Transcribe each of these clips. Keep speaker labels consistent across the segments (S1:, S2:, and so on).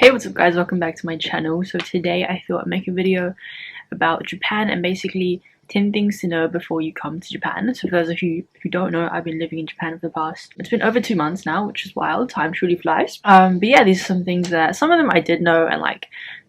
S1: Hey, what's up guys, welcome back to my channel. So today I thought I'd make a video about Japan and basically 10 things to know before you come to Japan. So for those of you who don't know, I've been living in Japan for the past, it's been over 2 months now, which is wild. Time truly flies. But yeah, these are some things that, some of them I did know and like,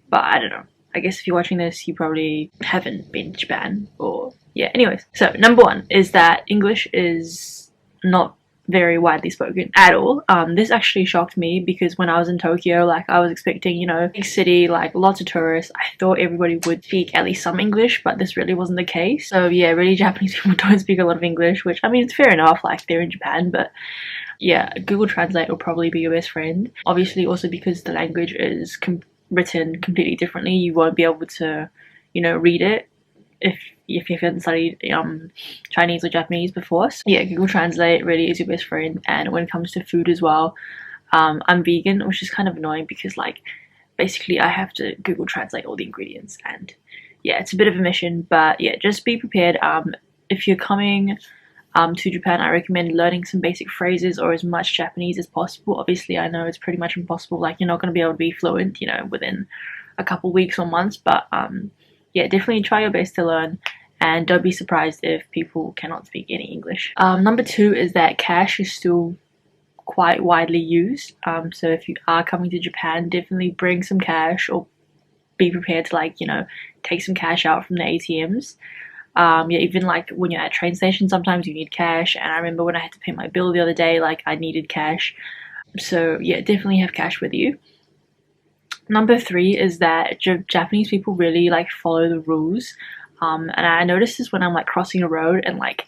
S1: but I don't know. I guess if you're watching this, you probably haven't been to Japan or yeah, anyways. So number one is that English is not very widely spoken at all. This actually shocked me because when I was in Tokyo, like I was expecting, you know, big city, like lots of tourists. I thought everybody would speak at least some English, but this really wasn't the case. So yeah, really Japanese people don't speak a lot of English, which I mean, it's fair enough, like they're in Japan, but yeah, Google Translate will probably be your best friend. Obviously also because the language is written completely differently, you won't be able to, you know, read it if you haven't studied Chinese or Japanese before. So yeah, Google Translate really is your best friend. And when it comes to food as well, I'm vegan, which is kind of annoying because like basically I have to Google Translate all the ingredients, and yeah, it's a bit of a mission. But yeah, just be prepared. If you're coming to Japan, I recommend learning some basic phrases or as much Japanese as possible. Obviously I know it's pretty much impossible, like you're not going to be able to be fluent, you know, within a couple weeks or months, but yeah, definitely try your best to learn and don't be surprised if people cannot speak any English. Number two is that cash is still quite widely used. So if you are coming to Japan, definitely bring some cash or be prepared to, like, you know, take some cash out from the ATMs. Yeah, even like when you're at train stations, sometimes you need cash. And I remember when I had to pay my bill the other day, like I needed cash. So yeah, definitely have cash with you. Number three is that Japanese people really like follow the rules. And I noticed this when I'm like crossing a road and like,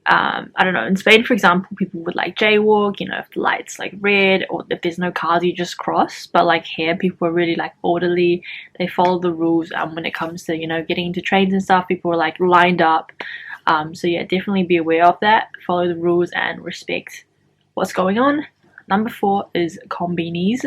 S1: I don't know, in Spain, for example, people would like jaywalk, you know, if the light's like red or if there's no cars, you just cross. But like here, people are really like orderly. They follow the rules when it comes to, you know, getting into trains and stuff. People are like lined up. So yeah, definitely be aware of that. Follow the rules and respect what's going on. Number four is konbinis.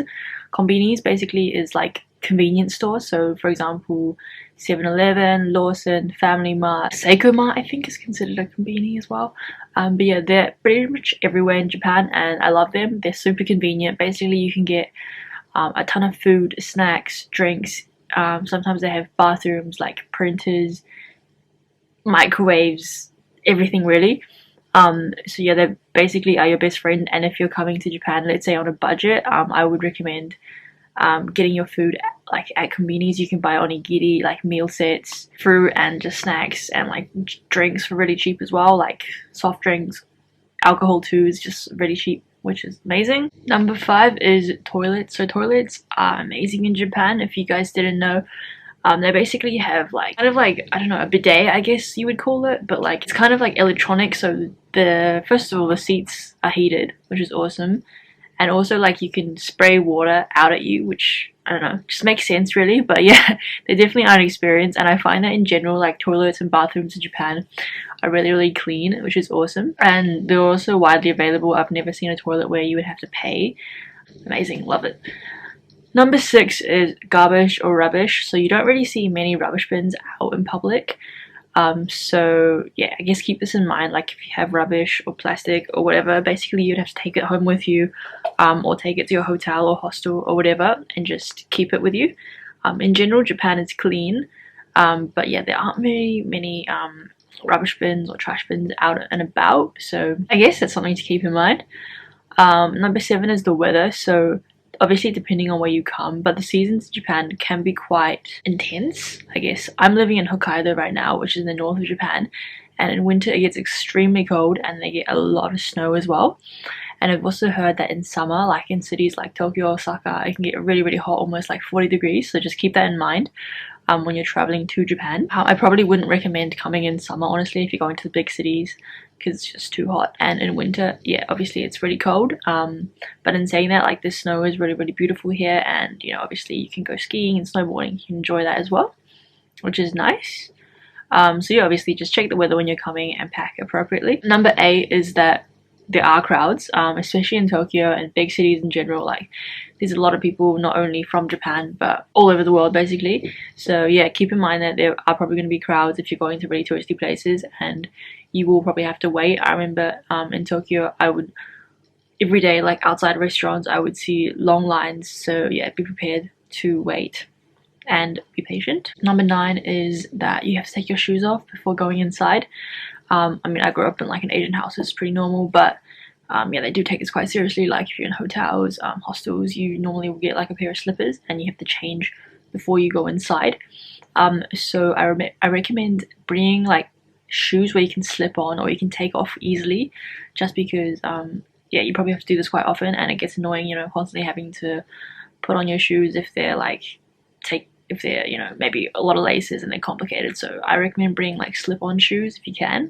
S1: Konbinis basically is like convenience stores. So for example, 7-Eleven, Lawson, Family Mart, Seiko Mart I think is considered a konbini as well. But yeah, they're pretty much everywhere in Japan and I love them. They're super convenient. Basically you can get a ton of food, snacks, drinks. Sometimes they have bathrooms, like printers, microwaves, everything really. So yeah, they basically are your best friend. And if you're coming to Japan, let's say on a budget, I would recommend getting your food like at konbinis. You can buy onigiri, like meal sets, fruit and just snacks, and like drinks for really cheap as well, like soft drinks. Alcohol too is just really cheap, which is amazing. Number five is toilets. So toilets are amazing in Japan. If you guys didn't know, they basically have like kind of like, I don't know, a bidet I guess you would call it, but like it's kind of like electronic. So the first of all, the seats are heated, which is awesome, and also like you can spray water out at you, which I don't know, just makes sense really. But yeah, they definitely are an experience, and I find that in general like toilets and bathrooms in Japan are really clean, which is awesome, and they're also widely available. I've never seen a toilet where you would have to pay. Amazing, love it. Number six is garbage or rubbish. So you don't really see many rubbish bins out in public. So yeah, I guess keep this in mind. Like if you have rubbish or plastic or whatever, basically you'd have to take it home with you, or take it to your hotel or hostel or whatever and just keep it with you. In general, Japan is clean. But yeah, there aren't very many rubbish bins or trash bins out and about. So I guess that's something to keep in mind. Number seven is the weather. So obviously depending on where you come, but the seasons in Japan can be quite intense, I guess. I'm living in Hokkaido right now, which is in the north of Japan, and in winter it gets extremely cold and they get a lot of snow as well. And I've also heard that in summer, like in cities like Tokyo, Osaka, it can get really hot, almost like 40 degrees, so just keep that in mind when you're traveling to Japan. I probably wouldn't recommend coming in summer, honestly, if you're going to the big cities, because it's just too hot. And in winter, yeah, obviously it's really cold. But in saying that, like the snow is really beautiful here, and you know, obviously you can go skiing and snowboarding. You can enjoy that as well, which is nice. So yeah, obviously just check the weather when you're coming and pack appropriately. Number eight is that there are crowds, especially in Tokyo and big cities in general. Like there's a lot of people not only from Japan but all over the world basically. So yeah, keep in mind that there are probably going to be crowds if you're going to really touristy places, and you will probably have to wait. I remember in Tokyo I would every day, like outside restaurants, I would see long lines. So yeah, be prepared to wait and be patient. Number 9 is that you have to take your shoes off before going inside. I mean, I grew up in like an Asian house, it's pretty normal, but yeah, they do take this quite seriously. Like if you're in hotels, hostels, you normally will get like a pair of slippers and you have to change before you go inside. So I recommend bringing like shoes where you can slip on or you can take off easily, just because yeah, you probably have to do this quite often and it gets annoying, you know, constantly having to put on your shoes if they're like if they're, you know, maybe a lot of laces and they're complicated. So I recommend bringing like slip-on shoes if you can.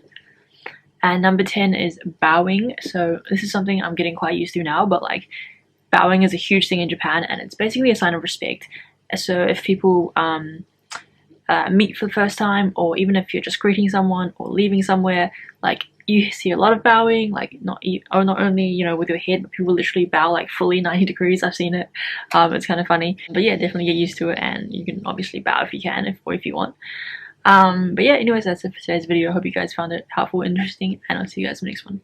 S1: And number 10 is bowing. So this is something I'm getting quite used to now, but like bowing is a huge thing in Japan and it's basically a sign of respect. So if people meet for the first time, or even if you're just greeting someone or leaving somewhere, like you see a lot of bowing, like not only, you know, with your head, but people literally bow like fully 90 degrees. I've seen it. It's kind of funny, but yeah, definitely get used to it, and you can obviously bow if you can, or if you want. But yeah, anyways, that's it for today's video. I hope you guys found it helpful, interesting, and I'll see you guys in the next one.